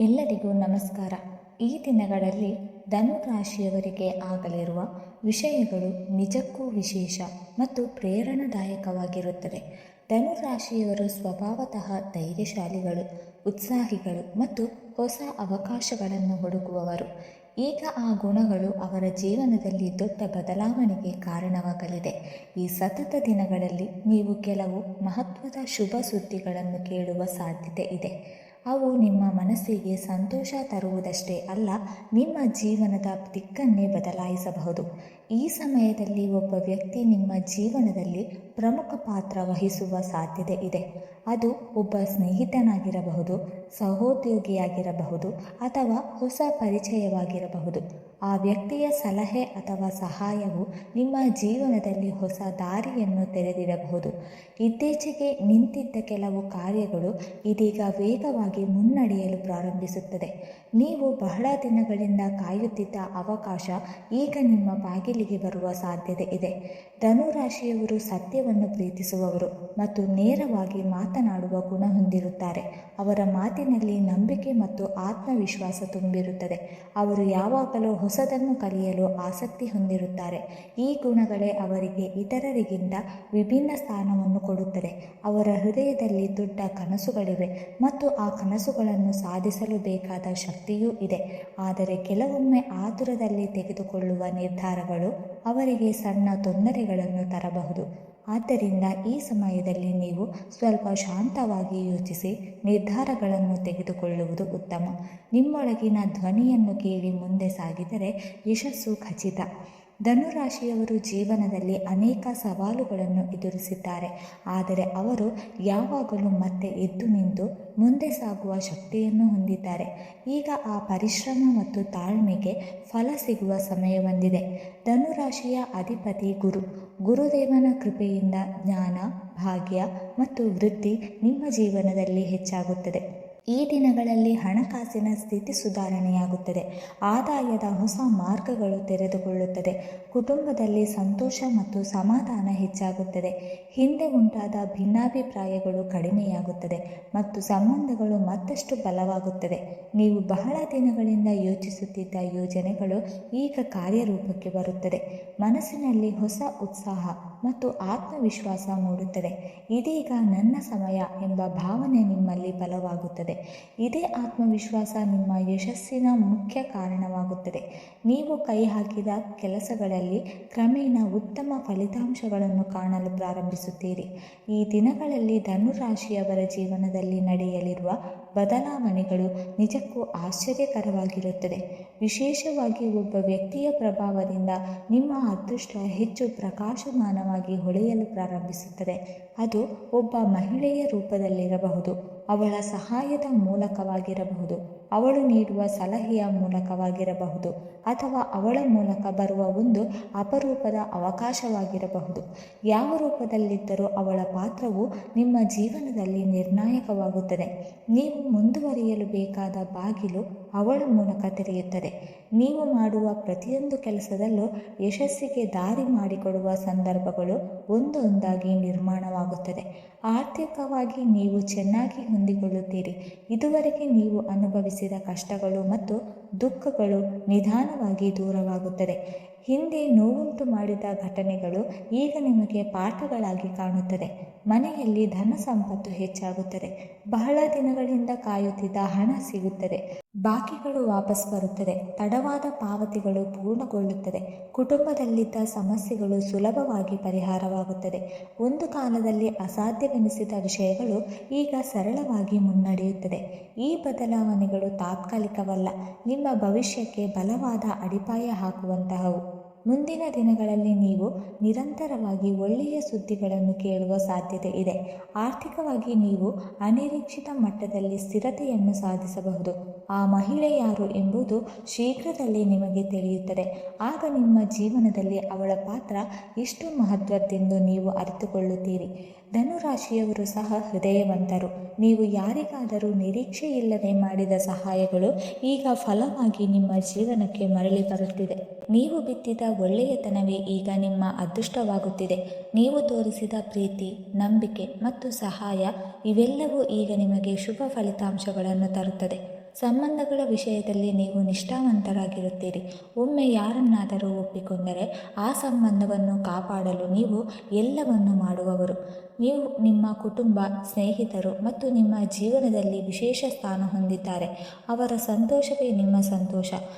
ಎಲ್ಲರಿಗೂ ನಮಸ್ಕಾರ. ಈ ದಿನಗಳಲ್ಲಿ ಧನು ರಾಶಿಯವರಿಗೆ ಆಗಲಿರುವ ವಿಷಯಗಳು ನಿಜಕ್ಕೂ ವಿಶೇಷ ಮತ್ತು ಪ್ರೇರಣಾದಾಯಕವಾಗಿರುತ್ತದೆ. ಧನು ರಾಶಿಯವರು ಸ್ವಭಾವತಃ ಧೈರ್ಯಶಾಲಿಗಳು, ಉತ್ಸಾಹಿಗಳು ಮತ್ತು ಹೊಸ ಅವಕಾಶಗಳನ್ನು ಹುಡುಕುವವರು. ಈಗ ಆ ಗುಣಗಳು ಅವರ ಜೀವನದಲ್ಲಿ ದೊಡ್ಡ ಬದಲಾವಣೆಗೆ ಕಾರಣವಾಗಲಿದೆ. ಈ ಸತತ ದಿನಗಳಲ್ಲಿ ನೀವು ಕೆಲವು ಮಹತ್ವದ ಶುಭ ಸುದ್ದಿಗಳನ್ನು ಕೇಳುವ ಸಾಧ್ಯತೆ ಇದೆ. ಅವು ನಿಮ್ಮ ಮನಸ್ಸಿಗೆ ಸಂತೋಷ ತರುವುದಷ್ಟೇ ಅಲ್ಲ, ನಿಮ್ಮ ಜೀವನದ ದಿಕ್ಕನ್ನೇ ಬದಲಾಯಿಸಬಹುದು. ಈ ಸಮಯದಲ್ಲಿ ಒಬ್ಬ ವ್ಯಕ್ತಿ ನಿಮ್ಮ ಜೀವನದಲ್ಲಿ ಪ್ರಮುಖ ಪಾತ್ರ ವಹಿಸುವ ಸಾಧ್ಯತೆ ಇದೆ. ಅದು ಒಬ್ಬ ಸ್ನೇಹಿತನಾಗಿರಬಹುದು, ಸಹೋದ್ಯೋಗಿಯಾಗಿರಬಹುದು ಅಥವಾ ಹೊಸ ಪರಿಚಯವಾಗಿರಬಹುದು. ಆ ವ್ಯಕ್ತಿಯ ಸಲಹೆ ಅಥವಾ ಸಹಾಯವು ನಿಮ್ಮ ಜೀವನದಲ್ಲಿ ಹೊಸ ದಾರಿಯನ್ನು ತೆರೆದಿಡಬಹುದು. ಇತ್ತೀಚೆಗೆ ನಿಂತಿದ್ದ ಕೆಲವು ಕಾರ್ಯಗಳು ಇದೀಗ ವೇಗವಾಗಿ ಮುನ್ನಡೆಯಲು ಪ್ರಾರಂಭಿಸುತ್ತದೆ. ನೀವು ಬಹಳ ದಿನಗಳಿಂದ ಕಾಯುತ್ತಿದ್ದ ಅವಕಾಶ ಈಗ ನಿಮ್ಮ ಬಾಗಿಲಿಗೆ ಬರುವ ಸಾಧ್ಯತೆ ಇದೆ. ಧನುರಾಶಿಯವರು ಸತ್ಯವನ್ನು ಪ್ರೀತಿಸುವವರು ಮತ್ತು ನೇರವಾಗಿ ಮಾತನಾಡುವ ಗುಣ ಹೊಂದಿರುತ್ತಾರೆ. ಅವರ ಮಾತಿನಲ್ಲಿ ನಂಬಿಕೆ ಮತ್ತು ಆತ್ಮವಿಶ್ವಾಸ ತುಂಬಿರುತ್ತದೆ. ಅವರು ಯಾವಾಗಲೂ ಹೊಸದನ್ನು ಕಲಿಯಲು ಆಸಕ್ತಿ ಹೊಂದಿರುತ್ತಾರೆ. ಈ ಗುಣಗಳೇ ಅವರಿಗೆ ಇತರರಿಗಿಂತ ವಿಭಿನ್ನ ಸ್ಥಾನವನ್ನು ಕೊಡುತ್ತದೆ. ಅವರ ಹೃದಯದಲ್ಲಿ ದೊಡ್ಡ ಕನಸುಗಳಿವೆ ಮತ್ತು ಆ ಕನಸುಗಳನ್ನು ಸಾಧಿಸಲು ಬೇಕಾದ ಶಕ್ತಿಯೂ ಇದೆ. ಆದರೆ ಕೆಲವೊಮ್ಮೆ ಆತುರದಲ್ಲಿ ತೆಗೆದುಕೊಳ್ಳುವ ನಿರ್ಧಾರಗಳು ಅವರಿಗೆ ಸಣ್ಣ ತೊಂದರೆಗಳನ್ನು ತರಬಹುದು. ಆದ್ದರಿಂದ ಈ ಸಮಯದಲ್ಲಿ ನೀವು ಸ್ವಲ್ಪ ಶಾಂತವಾಗಿ ಯೋಚಿಸಿ ನಿರ್ಧಾರಗಳನ್ನು ತೆಗೆದುಕೊಳ್ಳುವುದು ಉತ್ತಮ. ನಿಮ್ಮೊಳಗಿನ ಧ್ವನಿಯನ್ನು ಕೇಳಿ ಮುಂದೆ ಸಾಗಿದರೆ ಯಶಸ್ಸು ಖಚಿತ. ಧನುರಾಶಿಯವರು ಜೀವನದಲ್ಲಿ ಅನೇಕ ಸವಾಲುಗಳನ್ನು ಎದುರಿಸಿದ್ದಾರೆ, ಆದರೆ ಅವರು ಯಾವಾಗಲೂ ಮತ್ತೆ ಎದ್ದು ನಿಂತು ಮುಂದೆ ಸಾಗುವ ಶಕ್ತಿಯನ್ನು ಹೊಂದಿದ್ದಾರೆ. ಈಗ ಆ ಪರಿಶ್ರಮ ಮತ್ತು ತಾಳ್ಮೆಗೆ ಫಲ ಸಿಗುವ ಸಮಯ ಬಂದಿದೆ. ಧನುರಾಶಿಯ ಅಧಿಪತಿ ಗುರುದೇವನ ಕೃಪೆಯಿಂದ ಜ್ಞಾನ, ಭಾಗ್ಯ ಮತ್ತು ವೃದ್ಧಿ ನಿಮ್ಮ ಜೀವನದಲ್ಲಿ ಹೆಚ್ಚಾಗುತ್ತದೆ. ಈ ದಿನಗಳಲ್ಲಿ ಹಣಕಾಸಿನ ಸ್ಥಿತಿ ಸುಧಾರಣೆಯಾಗುತ್ತದೆ. ಆದಾಯದ ಹೊಸ ಮಾರ್ಗಗಳು ತೆರೆದುಕೊಳ್ಳುತ್ತದೆ. ಕುಟುಂಬದಲ್ಲಿ ಸಂತೋಷ ಮತ್ತು ಸಮಾಧಾನ ಹೆಚ್ಚಾಗುತ್ತದೆ. ಹಿಂದೆ ಉಂಟಾದ ಭಿನ್ನಾಭಿಪ್ರಾಯಗಳು ಕಡಿಮೆಯಾಗುತ್ತದೆ ಮತ್ತು ಸಂಬಂಧಗಳು ಮತ್ತಷ್ಟು ಬಲವಾಗುತ್ತದೆ. ನೀವು ಬಹಳ ದಿನಗಳಿಂದ ಯೋಚಿಸುತ್ತಿದ್ದ ಯೋಜನೆಗಳು ಈಗ ಕಾರ್ಯರೂಪಕ್ಕೆ ಬರುತ್ತದೆ. ಮನಸ್ಸಿನಲ್ಲಿ ಹೊಸ ಉತ್ಸಾಹ ಮತ್ತು ಆತ್ಮವಿಶ್ವಾಸ ಮೂಡುತ್ತದೆ. ಇದೀಗ ನನ್ನ ಸಮಯ ಎಂಬ ಭಾವನೆ ನಿಮ್ಮಲ್ಲಿ ಬಲವಾಗುತ್ತದೆ. ಇದೇ ಆತ್ಮವಿಶ್ವಾಸ ನಿಮ್ಮ ಯಶಸ್ಸಿನ ಮುಖ್ಯ ಕಾರಣವಾಗುತ್ತದೆ. ನೀವು ಕೈ ಹಾಕಿದ ಕೆಲಸಗಳಲ್ಲಿ ಕ್ರಮೇಣ ಉತ್ತಮ ಫಲಿತಾಂಶಗಳನ್ನು ಕಾಣಲು ಪ್ರಾರಂಭಿಸುತ್ತೀರಿ. ಈ ದಿನಗಳಲ್ಲಿ ಧನುರಾಶಿಯವರ ಜೀವನದಲ್ಲಿ ನಡೆಯಲಿರುವ ಬದಲಾವಣೆಗಳು ನಿಜಕ್ಕೂ ಆಶ್ಚರ್ಯಕರವಾಗಿರುತ್ತದೆ. ವಿಶೇಷವಾಗಿ ಒಬ್ಬ ವ್ಯಕ್ತಿಯ ಪ್ರಭಾವದಿಂದ ನಿಮ್ಮ ಅದೃಷ್ಟ ಹೆಚ್ಚು ಪ್ರಕಾಶಮಾನವಾಗಿ ಹೊಳೆಯಲು ಪ್ರಾರಂಭಿಸುತ್ತದೆ. ಅದು ಒಬ್ಬ ಮಹಿಳೆಯ ರೂಪದಲ್ಲಿರಬಹುದು, ಅವಳ ಸಹಾಯದ ಮೂಲಕವಾಗಿರಬಹುದು, ಅವಳು ನೀಡುವ ಸಲಹೆಯ ಮೂಲಕವಾಗಿರಬಹುದು ಅಥವಾ ಅವಳ ಮೂಲಕ ಬರುವ ಒಂದು ಅಪರೂಪದ ಅವಕಾಶವಾಗಿರಬಹುದು. ಯಾವ ರೂಪದಲ್ಲಿದ್ದರೂ ಅವಳ ಪಾತ್ರವು ನಿಮ್ಮ ಜೀವನದಲ್ಲಿ ನಿರ್ಣಾಯಕವಾಗುತ್ತದೆ. ನೀವು ಮುಂದುವರಿಯಲು ಬೇಕಾದ ಬಾಗಿಲು ಅವಳ ಮೂಲಕ ತೆರೆಯುತ್ತದೆ. ನೀವು ಮಾಡುವ ಪ್ರತಿಯೊಂದು ಕೆಲಸದಲ್ಲೂ ಯಶಸ್ಸಿಗೆ ದಾರಿ ಮಾಡಿಕೊಡುವ ಸಂದರ್ಭಗಳು ಒಂದೊಂದಾಗಿ ನಿರ್ಮಾಣವಾಗುತ್ತದೆ. ಆರ್ಥಿಕವಾಗಿ ನೀವು ಚೆನ್ನಾಗಿ ಹೊಂದಿಕೊಳ್ಳುತ್ತೀರಿ. ಇದುವರೆಗೆ ನೀವು ಅನುಭವಿಸಿದ ಕಷ್ಟಗಳು ಮತ್ತು ದುಃಖಗಳು ನಿಧಾನವಾಗಿ ದೂರವಾಗುತ್ತದೆ. ಹಿಂದೆ ನೋವುಂಟು ಮಾಡಿದ ಘಟನೆಗಳು ಈಗ ನಿಮಗೆ ಪಾಠಗಳಾಗಿ ಕಾಣುತ್ತದೆ. ಮನೆಯಲ್ಲಿ ಧನ ಸಂಪತ್ತು ಹೆಚ್ಚಾಗುತ್ತದೆ. ಬಹಳ ದಿನಗಳಿಂದ ಕಾಯುತ್ತಿದ್ದ ಹಣ ಸಿಗುತ್ತದೆ. ಬಾಕಿಗಳು ವಾಪಸ್ ಬರುತ್ತದೆ. ತಡವಾದ ಪಾವತಿಗಳು ಪೂರ್ಣಗೊಳ್ಳುತ್ತದೆ. ಕುಟುಂಬದಲ್ಲಿದ್ದ ಸಮಸ್ಯೆಗಳು ಸುಲಭವಾಗಿ ಪರಿಹಾರವಾಗುತ್ತದೆ. ಒಂದು ಕಾಲದಲ್ಲಿ ಅಸಾಧ್ಯವೆನಿಸಿದ ವಿಷಯಗಳು ಈಗ ಸರಳವಾಗಿ ಮುನ್ನಡೆಯುತ್ತದೆ. ಈ ಬದಲಾವಣೆಗಳು ತಾತ್ಕಾಲಿಕವಲ್ಲ, ನಿಮ್ಮ ಭವಿಷ್ಯಕ್ಕೆ ಬಲವಾದ ಅಡಿಪಾಯ ಹಾಕುವಂತಹವು. ಮುಂದಿನ ದಿನಗಳಲ್ಲಿ ನೀವು ನಿರಂತರವಾಗಿ ಒಳ್ಳೆಯ ಸುದ್ದಿಗಳನ್ನು ಕೇಳುವ ಸಾಧ್ಯತೆ ಇದೆ. ಆರ್ಥಿಕವಾಗಿ ನೀವು ಅನಿರೀಕ್ಷಿತ ಮಟ್ಟದಲ್ಲಿ ಸ್ಥಿರತೆಯನ್ನು ಸಾಧಿಸಬಹುದು. ಆ ಮಹಿಳೆ ಯಾರು ಎಂಬುದು ಶೀಘ್ರದಲ್ಲೇ ನಿಮಗೆ ತಿಳಿಯುತ್ತದೆ. ಆಗ ನಿಮ್ಮ ಜೀವನದಲ್ಲಿ ಅವಳ ಪಾತ್ರ ಎಷ್ಟು ಮಹತ್ವದ್ದೆಂದು ನೀವು ಅರಿತುಕೊಳ್ಳುತ್ತೀರಿ. ಧನುರಾಶಿಯವರು ಸಹ ಹೃದಯವಂತರು. ನೀವು ಯಾರಿಗಾದರೂ ನಿರೀಕ್ಷೆಯಿಲ್ಲದೆ ಮಾಡಿದ ಸಹಾಯಗಳು ಈಗ ಫಲವಾಗಿ ನಿಮ್ಮ ಜೀವನಕ್ಕೆ ಮರಳಿ ಬರುತ್ತಿದೆ. ನೀವು ಬಿತ್ತಿದ ಒಳ್ಳೆಯತನವೇ ಈಗ ನಿಮ್ಮ ಅದೃಷ್ಟವಾಗುತ್ತಿದೆ. ನೀವು ತೋರಿಸಿದ ಪ್ರೀತಿ, ನಂಬಿಕೆ ಮತ್ತು ಸಹಾಯ ಇವೆಲ್ಲವೂ ಈಗ ನಿಮಗೆ ಶುಭ ಫಲಿತಾಂಶಗಳನ್ನು ತರುತ್ತದೆ. ಸಂಬಂಧಗಳ ವಿಷಯದಲ್ಲಿ ನೀವು ನಿಷ್ಠಾವಂತರಾಗಿರುತ್ತೀರಿ. ಒಮ್ಮೆ ಯಾರನ್ನಾದರೂ ಒಪ್ಪಿಕೊಂಡರೆ ಆ ಸಂಬಂಧವನ್ನು ಕಾಪಾಡಲು ನೀವು ಎಲ್ಲವನ್ನು ಮಾಡುವವರು. ನೀವು ನಿಮ್ಮ ಕುಟುಂಬ, ಸ್ನೇಹಿತರು ಮತ್ತು ನಿಮ್ಮ ಜೀವನದಲ್ಲಿ ವಿಶೇಷ ಸ್ಥಾನ ಹೊಂದಿದ್ದಾರೆ. ಅವರ ಸಂತೋಷವೇ ನಿಮ್ಮ ಸಂತೋಷ.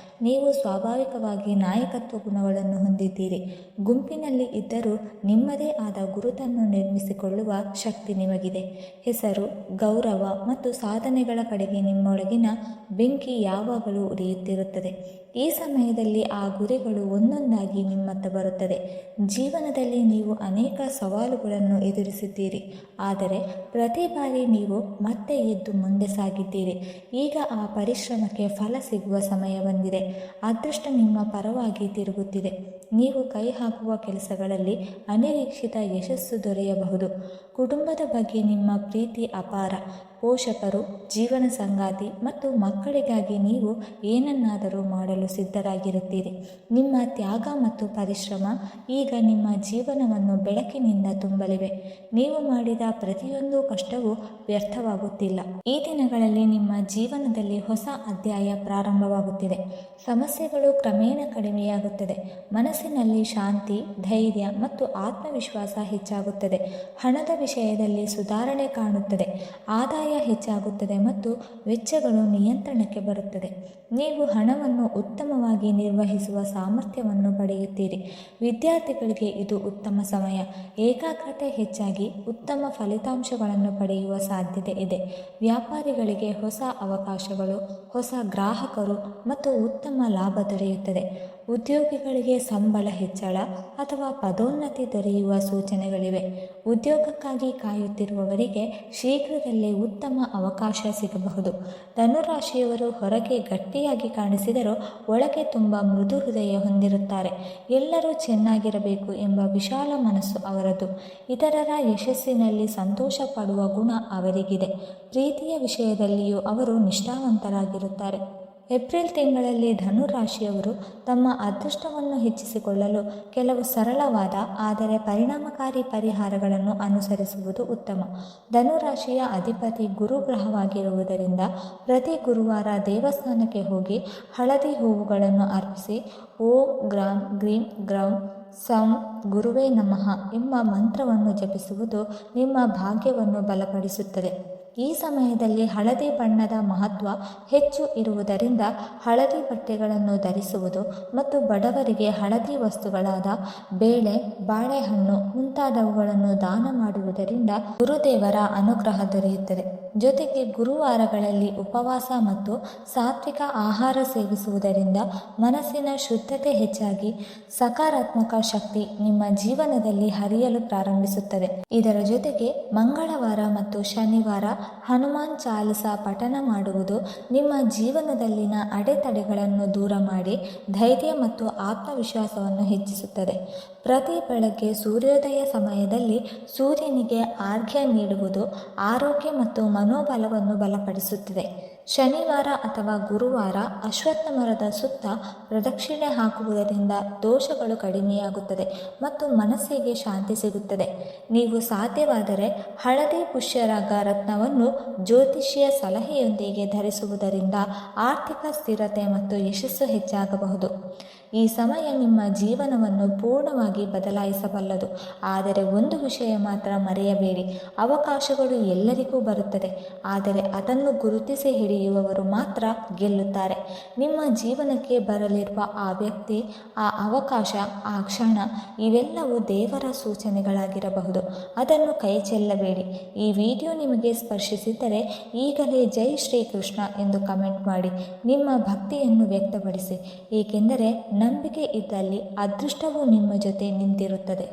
ನೀವು ಸ್ವಾಭಾವಿಕವಾಗಿ ನಾಯಕತ್ವ ಗುಣಗಳನ್ನು ಹೊಂದಿದ್ದೀರಿ. ಗುಂಪಿನಲ್ಲಿ ಇದ್ದರೂ ನಿಮ್ಮದೇ ಆದ ಗುರುತನ್ನು ನಿರ್ಮಿಸಿಕೊಳ್ಳುವ ಶಕ್ತಿ ನಿಮಗಿದೆ. ಹೆಸರು, ಗೌರವ ಮತ್ತು ಸಾಧನೆಗಳ ಕಡೆಗೆ ನಿಮ್ಮೊಳಗಿನ ಬೆಂಕಿ ಯಾವಾಗಲೂ ಉರಿಯುತ್ತಿರುತ್ತದೆ. ಈ ಸಮಯದಲ್ಲಿ ಆ ಗುರಿಗಳು ಒಂದೊಂದಾಗಿ ನಿಮ್ಮತ್ತ ಬರುತ್ತದೆ. ಜೀವನದಲ್ಲಿ ನೀವು ಅನೇಕ ಸವಾಲುಗಳನ್ನು ಎದುರಿಸಿದ್ದೀರಿ, ಆದರೆ ಪ್ರತಿ ಬಾರಿ ನೀವು ಮತ್ತೆ ಎದ್ದು ಮುಂದೆ ಸಾಗಿದ್ದೀರಿ. ಈಗ ಆ ಪರಿಶ್ರಮಕ್ಕೆ ಫಲ ಸಿಗುವ ಸಮಯ ಬಂದಿದೆ. ಅದೃಷ್ಟ ನಿಮ್ಮ ಪರವಾಗಿ ತಿರುಗುತ್ತಿದೆ. ನೀವು ಕೈ ಹಾಕುವ ಕೆಲಸಗಳಲ್ಲಿ ಅನಿರೀಕ್ಷಿತ ಯಶಸ್ಸು ದೊರೆಯಬಹುದು. ಕುಟುಂಬದ ಬಗ್ಗೆ ನಿಮ್ಮ ಪ್ರೀತಿ ಅಪಾರ. ಪೋಷಕರು, ಜೀವನ ಸಂಗಾತಿ ಮತ್ತು ಮಕ್ಕಳಿಗಾಗಿ ನೀವು ಏನನ್ನಾದರೂ ಮಾಡಲು ಸಿದ್ಧರಾಗಿರುತ್ತೀರಿ. ನಿಮ್ಮ ತ್ಯಾಗ ಮತ್ತು ಪರಿಶ್ರಮ ಈಗ ನಿಮ್ಮ ಜೀವನವನ್ನು ಬೆಳಕಿನಿಂದ ತುಂಬಲಿವೆ. ನೀವು ಮಾಡಿದ ಪ್ರತಿಯೊಂದು ಕಷ್ಟವೂ ವ್ಯರ್ಥವಾಗುತ್ತಿಲ್ಲ. ಈ ದಿನಗಳಲ್ಲಿ ನಿಮ್ಮ ಜೀವನದಲ್ಲಿ ಹೊಸ ಅಧ್ಯಾಯ ಪ್ರಾರಂಭವಾಗುತ್ತಿದೆ. ಸಮಸ್ಯೆಗಳು ಕ್ರಮೇಣ ಕಡಿಮೆಯಾಗುತ್ತದೆ. ಮನಸ್ಸಿನಲ್ಲಿ ಶಾಂತಿ, ಧೈರ್ಯ ಮತ್ತು ಆತ್ಮವಿಶ್ವಾಸ ಹೆಚ್ಚಾಗುತ್ತದೆ. ಹಣದ ವಿಷಯದಲ್ಲಿ ಸುಧಾರಣೆ ಕಾಣುತ್ತದೆ. ಆದಾಯ ಹೆಚ್ಚಾಗುತ್ತದೆ ಮತ್ತು ವೆಚ್ಚಗಳು ನಿಯಂತ್ರಣಕ್ಕೆ ಬರುತ್ತದೆ. ನೀವು ಹಣವನ್ನು ಉತ್ತಮವಾಗಿ ನಿರ್ವಹಿಸುವ ಸಾಮರ್ಥ್ಯವನ್ನು ಪಡೆಯುತ್ತೀರಿ. ವಿದ್ಯಾರ್ಥಿಗಳಿಗೆ ಇದು ಉತ್ತಮ ಸಮಯ. ಏಕಾಗ್ರತೆ ಹೆಚ್ಚಾಗಿ ಉತ್ತಮ ಫಲಿತಾಂಶಗಳನ್ನು ಪಡೆಯುವ ಸಾಧ್ಯತೆ ಇದೆ. ವ್ಯಾಪಾರಿಗಳಿಗೆ ಹೊಸ ಅವಕಾಶಗಳು, ಹೊಸ ಗ್ರಾಹಕರು ಮತ್ತು ಉತ್ತಮ ಲಾಭ ದೊರೆಯುತ್ತದೆ. ಉದ್ಯೋಗಿಗಳಿಗೆ ಸಂಬಳ ಹೆಚ್ಚಳ ಅಥವಾ ಪದೋನ್ನತಿ ದೊರೆಯುವ ಸೂಚನೆಗಳಿವೆ. ಉದ್ಯೋಗಕ್ಕಾಗಿ ಕಾಯುತ್ತಿರುವವರಿಗೆ ಶೀಘ್ರದಲ್ಲೇ ಉತ್ತಮ ಅವಕಾಶ ಸಿಗಬಹುದು. ಧನುರಾಶಿಯವರು ಹೊರಗೆ ಗಟ್ಟಿಯಾಗಿ ಕಾಣಿಸಿದರೂ ಒಳಗೆ ತುಂಬ ಮೃದು ಹೃದಯ ಹೊಂದಿರುತ್ತಾರೆ. ಎಲ್ಲರೂ ಚೆನ್ನಾಗಿರಬೇಕು ಎಂಬ ವಿಶಾಲ ಮನಸ್ಸು ಅವರದು. ಇತರರ ಯಶಸ್ಸಿನಲ್ಲಿ ಸಂತೋಷ ಪಡುವ ಗುಣ ಅವರಿಗಿದೆ. ಪ್ರೀತಿಯ ವಿಷಯದಲ್ಲಿಯೂ ಅವರು ನಿಷ್ಠಾವಂತರಾಗಿರುತ್ತಾರೆ. ಏಪ್ರಿಲ್ ತಿಂಗಳಲ್ಲಿ ಧನುರಾಶಿಯವರು ತಮ್ಮ ಅದೃಷ್ಟವನ್ನು ಹೆಚ್ಚಿಸಿಕೊಳ್ಳಲು ಕೆಲವು ಸರಳವಾದ ಆದರೆ ಪರಿಣಾಮಕಾರಿ ಪರಿಹಾರಗಳನ್ನು ಅನುಸರಿಸುವುದು ಉತ್ತಮ. ಧನುರಾಶಿಯ ಅಧಿಪತಿ ಗುರುಗ್ರಹವಾಗಿರುವುದರಿಂದ ಪ್ರತಿ ಗುರುವಾರ ದೇವಸ್ಥಾನಕ್ಕೆ ಹೋಗಿ ಹಳದಿ ಹೂವುಗಳನ್ನು ಅರ್ಪಿಸಿ ಓಂ ಗ್ರಾಂ ಗ್ರೀಂ ಗ್ರೌಂ ಸಂ ಗುರುವೇ ನಮಃ ಎಂಬ ಮಂತ್ರವನ್ನು ಜಪಿಸುವುದು ನಿಮ್ಮ ಭಾಗ್ಯವನ್ನು ಬಲಪಡಿಸುತ್ತದೆ. ಈ ಸಮಯದಲ್ಲಿ ಹಳದಿ ಬಣ್ಣದ ಮಹತ್ವ ಹೆಚ್ಚು ಇರುವುದರಿಂದ ಹಳದಿ ಬಟ್ಟೆಗಳನ್ನು ಧರಿಸುವುದು ಮತ್ತು ಬಡವರಿಗೆ ಹಳದಿ ವಸ್ತುಗಳಾದ ಬೇಳೆ, ಬಾಳೆಹಣ್ಣು ಮುಂತಾದವುಗಳನ್ನು ದಾನ ಮಾಡುವುದರಿಂದ ಗುರುದೇವರ ಅನುಗ್ರಹ ದೊರೆಯುತ್ತದೆ. ಜೊತೆಗೆ ಗುರುವಾರಗಳಲ್ಲಿ ಉಪವಾಸ ಮತ್ತು ಸಾತ್ವಿಕ ಆಹಾರ ಸೇವಿಸುವುದರಿಂದ ಮನಸ್ಸಿನ ಶುದ್ಧತೆ ಹೆಚ್ಚಾಗಿ ಸಕಾರಾತ್ಮಕ ಶಕ್ತಿ ನಿಮ್ಮ ಜೀವನದಲ್ಲಿ ಹರಿಯಲು ಪ್ರಾರಂಭಿಸುತ್ತದೆ. ಇದರ ಜೊತೆಗೆ ಮಂಗಳವಾರ ಮತ್ತು ಶನಿವಾರ ಹನುಮಾನ್ ಚಾಲಿಸ ಪಠನ ಮಾಡುವುದು ನಿಮ್ಮ ಜೀವನದಲ್ಲಿನ ಅಡೆತಡೆಗಳನ್ನು ದೂರ ಮಾಡಿ ಧೈರ್ಯ ಮತ್ತು ಆತ್ಮವಿಶ್ವಾಸವನ್ನು ಹೆಚ್ಚಿಸುತ್ತದೆ. ಪ್ರತಿ ಬೆಳಗ್ಗೆ ಸೂರ್ಯೋದಯ ಸಮಯದಲ್ಲಿ ಸೂರ್ಯನಿಗೆ ಅರ್ಘ್ಯ ನೀಡುವುದು ಆರೋಗ್ಯ ಮತ್ತು ಮನೋಬಲವನ್ನು ಬಲಪಡಿಸುತ್ತದೆ. ಶನಿವಾರ ಅಥವಾ ಗುರುವಾರ ಅಶ್ವತ್ಥ ಮರದ ಸುತ್ತ ಪ್ರದಕ್ಷಿಣೆ ಹಾಕುವುದರಿಂದ ದೋಷಗಳು ಕಡಿಮೆಯಾಗುತ್ತದೆ ಮತ್ತು ಮನಸ್ಸಿಗೆ ಶಾಂತಿ ಸಿಗುತ್ತದೆ. ನೀವು ಸಾಧ್ಯವಾದರೆ ಹಳದಿ ಪುಷ್ಯರಾಗ ರತ್ನವನ್ನು ಜ್ಯೋತಿಷಿಯ ಸಲಹೆಯೊಂದಿಗೆ ಧರಿಸುವುದರಿಂದ ಆರ್ಥಿಕ ಸ್ಥಿರತೆ ಮತ್ತು ಯಶಸ್ಸು ಹೆಚ್ಚಾಗಬಹುದು. ಈ ಸಮಯ ನಿಮ್ಮ ಜೀವನವನ್ನು ಪೂರ್ಣವಾಗಿ ಬದಲಾಯಿಸಬಲ್ಲದು. ಆದರೆ ಒಂದು ವಿಷಯ ಮಾತ್ರ ಮರೆಯಬೇಡಿ, ಅವಕಾಶಗಳು ಎಲ್ಲರಿಗೂ ಬರುತ್ತದೆ, ಆದರೆ ಅದನ್ನು ಗುರುತಿಸಿ ಹಿಡಿಯುವವರು ಮಾತ್ರ ಗೆಲ್ಲುತ್ತಾರೆ. ನಿಮ್ಮ ಜೀವನಕ್ಕೆ ಬರಲಿರುವ ಆ ವ್ಯಕ್ತಿ, ಆ ಅವಕಾಶ, ಆ ಕ್ಷಣ ಇವೆಲ್ಲವೂ ದೇವರ ಸೂಚನೆಗಳಾಗಿರಬಹುದು. ಅದನ್ನು ಕೈ ಚೆಲ್ಲಬೇಡಿ. ಈ ವಿಡಿಯೋ ನಿಮಗೆ ಸ್ಪರ್ಶಿಸಿದ್ದರೆ ಈಗಲೇ ಜೈ ಶ್ರೀಕೃಷ್ಣ ಎಂದು ಕಮೆಂಟ್ ಮಾಡಿ ನಿಮ್ಮ ಭಕ್ತಿಯನ್ನು ವ್ಯಕ್ತಪಡಿಸಿ. ಏಕೆಂದರೆ ನಂಬಿಕೆ ಇದ್ದಲ್ಲಿ ಅದೃಷ್ಟವು ನಿಮ್ಮ ಜೊತೆ ನಿಂತಿರುತ್ತದೆ.